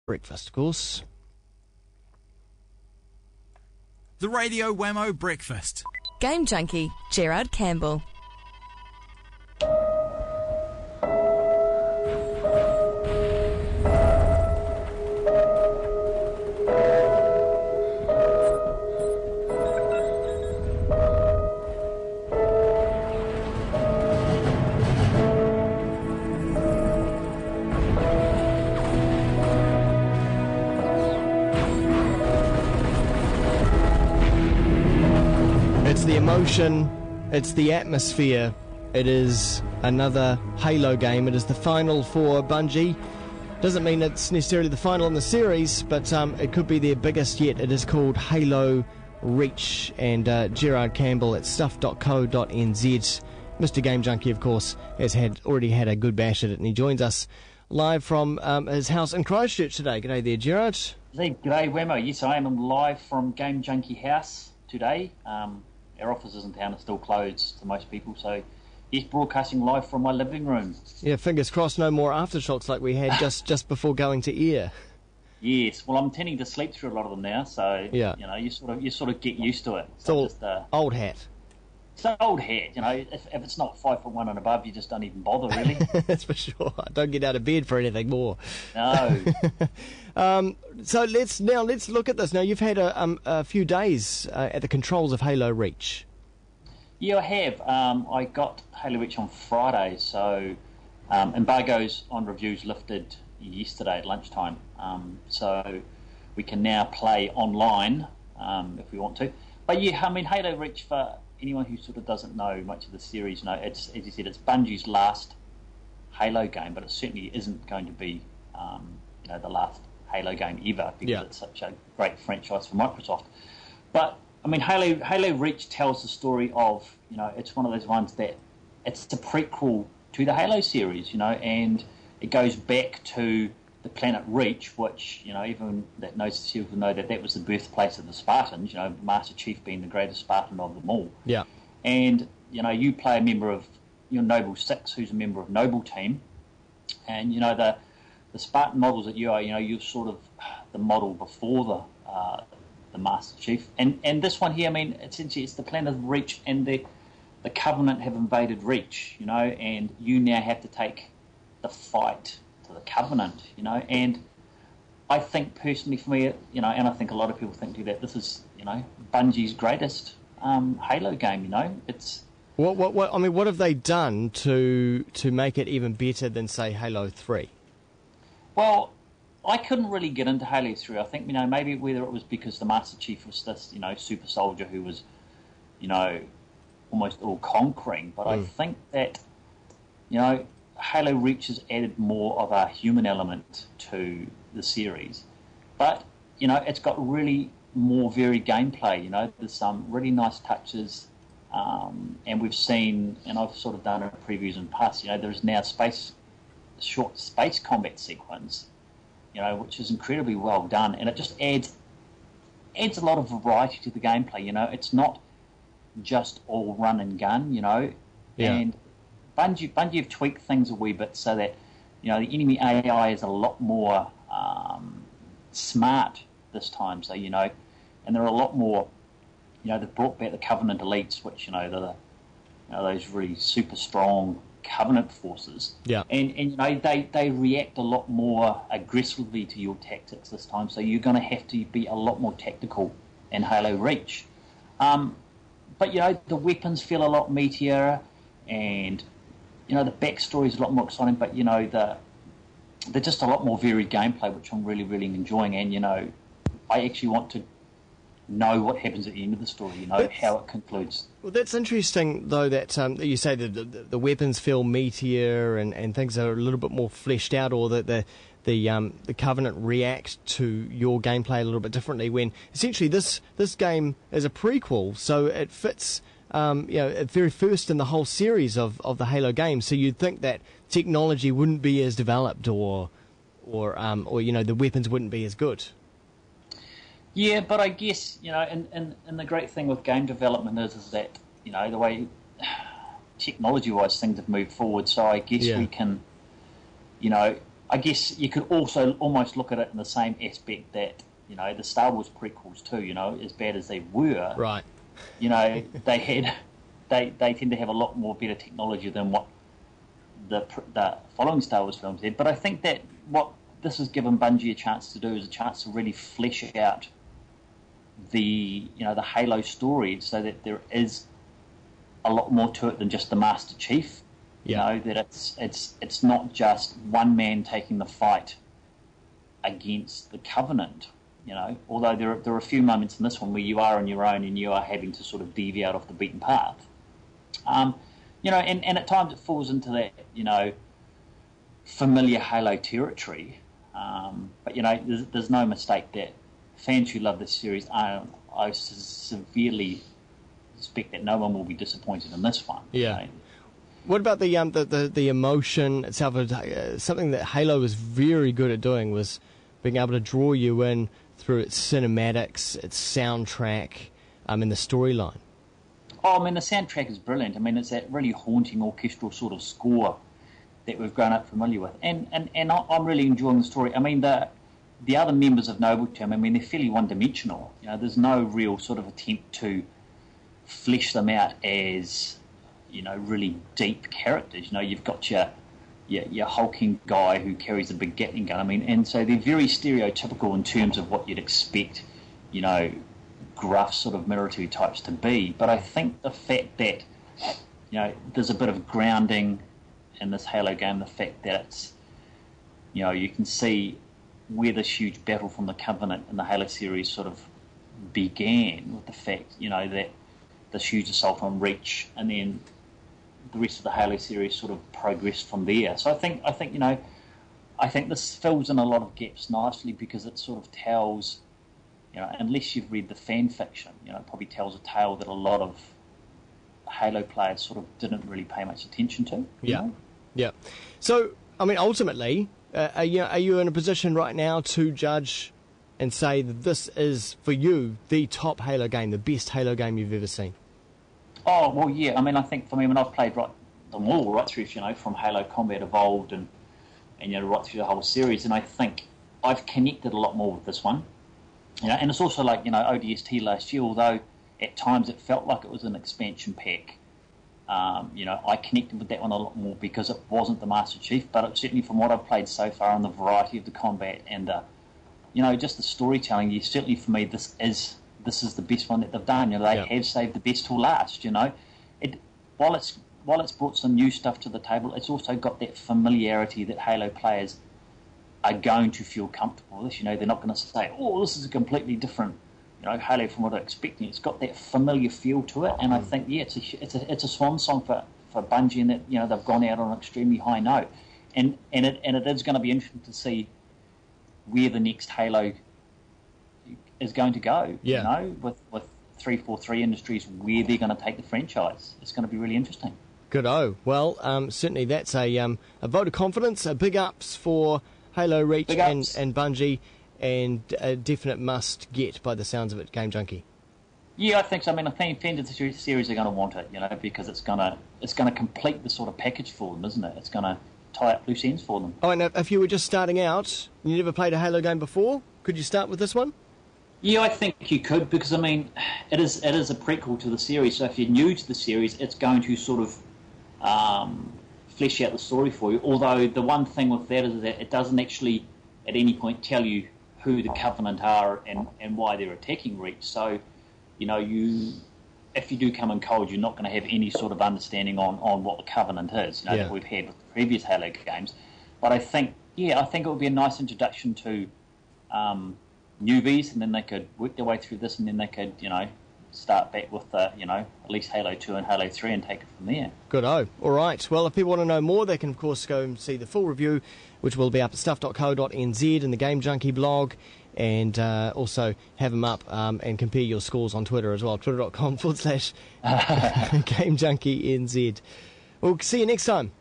Breakfast, of course. The Radio Wammo Breakfast. Game junkie, Gerard Campbell. It's the emotion, it's the atmosphere, it is another Halo game, it is the final for Bungie. Doesn't mean it's necessarily the final in the series, but it could be their biggest yet. It is called Halo Reach, and Gerard Campbell at stuff.co.nz, Mr. Game Junkie, of course, has already had a good bash at it, and he joins us live from his house in Christchurch today. G'day there, Gerard. G'day, Wammo. Yes, I am. I'm live from Game Junkie House today. Our offices in town are still closed to most people, so yes, broadcasting live from my living room. Yeah, fingers crossed, no more aftershocks like we had just before going to air. Yes, well, I'm tending to sleep through a lot of them now, so yeah. You sort of get used to it. It's all old hat. It's an old hat, If it's not 5'1" and above, you just don't even bother, really. That's for sure. I don't get out of bed for anything more. No. So let's look at this. Now, you've had a few days at the controls of Halo Reach. Yeah, I have. I got Halo Reach on Friday, so embargoes on reviews lifted yesterday at lunchtime. So we can now play online if we want to. But yeah, I mean, Halo Reach, for anyone who sort of doesn't know much of the series, it's, as you said, it's Bungie's last Halo game, but it certainly isn't going to be, the last Halo game ever, because it's such a great franchise for Microsoft. But I mean, Halo Reach tells the story of, it's one of those ones that it's the prequel to the Halo series, and it goes back to the planet Reach, which, everyone that knows the series will know that was the birthplace of the Spartans, Master Chief being the greatest Spartan of them all. Yeah. And, you play a member of your Noble 6, who's a member of Noble Team, and, the Spartan models that you are, you're sort of the model before the Master Chief. And this one here, I mean, essentially it's the planet of Reach, and the Covenant have invaded Reach, and you now have to take the fight to the Covenant, and I think personally for me, and I think a lot of people think too, that this is, Bungie's greatest Halo game, It's... What have they done to make it even better than, say, Halo 3? Well, I couldn't really get into Halo 3. I think, maybe whether it was because the Master Chief was this, super soldier who was, almost all conquering. But I think that, Halo Reach has added more of a human element to the series. But, it's got really more varied gameplay, There's some really nice touches. And we've seen, and I've sort of done it in previews in the past, there's now short space combat sequence, which is incredibly well done, and it just adds a lot of variety to the gameplay. It's not just all run and gun, and Bungie have tweaked things a wee bit so that the enemy AI is a lot more smart this time. So and there are a lot more. They've brought back the Covenant elites, which those really super strong Covenant forces, and they react a lot more aggressively to your tactics this time. So you're going to have to be a lot more tactical in Halo Reach. But the weapons feel a lot meatier, and the backstory is a lot more exciting. But they're just a lot more varied gameplay, which I'm really, really enjoying. And I actually want to know what happens at the end of the story, how it concludes. Well, that's interesting, though, that you say that the weapons feel meatier and things are a little bit more fleshed out, or that the Covenant react to your gameplay a little bit differently, when essentially this game is a prequel, so it fits at very first in the whole series of the Halo games. So you'd think that technology wouldn't be as developed, or the weapons wouldn't be as good. Yeah, but I guess, and the great thing with game development is that, the way technology-wise things have moved forward, so I guess we can, I guess you could also almost look at it in the same aspect that, the Star Wars prequels too, as bad as they were. Right. They tend to have a lot more better technology than what the following Star Wars films did. But I think that what this has given Bungie a chance to do is a chance to really flesh out the Halo story, so that there is a lot more to it than just the Master Chief. Yeah. That it's not just one man taking the fight against the Covenant. Although there are a few moments in this one where you are on your own and you are having to sort of deviate off the beaten path. And at times it falls into that, familiar Halo territory. But there's no mistake that fans who love this series, I severely suspect that no one will be disappointed in this one. Yeah. What about the emotion itself? Something that Halo was very good at doing was being able to draw you in through its cinematics, its soundtrack, and the storyline. Oh, the soundtrack is brilliant. It's that really haunting orchestral sort of score that we've grown up familiar with. And I'm really enjoying the story. The other members of Noble Team, they're fairly one-dimensional. There's no real sort of attempt to flesh them out as, really deep characters. You've got your hulking guy who carries a big Gatling gun. And so they're very stereotypical in terms of what you'd expect, gruff sort of military types to be. But I think the fact that, there's a bit of grounding in this Halo game, the fact that it's, you can see where this huge battle from the Covenant in the Halo series sort of began, with the fact, that this huge assault on Reach, and then the rest of the Halo series sort of progressed from there. So I think this fills in a lot of gaps nicely, because it sort of tells, unless you've read the fan fiction, it probably tells a tale that a lot of Halo players sort of didn't really pay much attention to. Yeah. So, ultimately, are you in a position right now to judge and say that this is, for you, the top Halo game, the best Halo game you've ever seen? Oh, well, yeah. I think for me, when I've played them all right through, from Halo Combat Evolved and right through the whole series, and I think I've connected a lot more with this one. And it's also like, ODST last year, although at times it felt like it was an expansion pack. I connected with that one a lot more because it wasn't the Master Chief, but certainly from what I've played so far and the variety of the combat and the, just the storytelling, certainly for me, this is the best one that they've done. They have saved the best till last. While it's brought some new stuff to the table, it's also got that familiarity that Halo players are going to feel comfortable with. They're not going to say, "Oh, this is a completely different, Halo from what I'm expecting." It's got that familiar feel to it, and I think it's a swan song for Bungie, in that they've gone out on an extremely high note, and it is going to be interesting to see where the next Halo is going to go. With 343 Industries, where they're going to take the franchise. It's going to be really interesting. Good-o. Well, certainly that's a vote of confidence, big ups for Halo Reach and Bungie, and a definite must-get by the sounds of it, Game Junkie. Yeah, I think so. I think fans of the series are going to want it, because it's going to complete the sort of package for them, isn't it? It's going to tie up loose ends for them. Oh, and if you were just starting out, you never played a Halo game before, could you start with this one? Yeah, I think you could, because it is a prequel to the series. So if you're new to the series, it's going to sort of flesh out the story for you. Although the one thing with that is that it doesn't actually at any point tell you who the Covenant are and why they're attacking Reach. So, if you do come in cold, you're not going to have any sort of understanding on what the Covenant is, that we've had with the previous Halo games. But I think it would be a nice introduction to newbies, and then they could work their way through this, and then they could, start back with at least Halo 2 and Halo 3 and take it from there. Good-o. All right. Well, if people want to know more, they can, of course, go and see the full review, which will be up at stuff.co.nz in the Game Junkie blog, and also have them up and compare your scores on Twitter as well, twitter.com/GameJunkieNZ. We'll see you next time.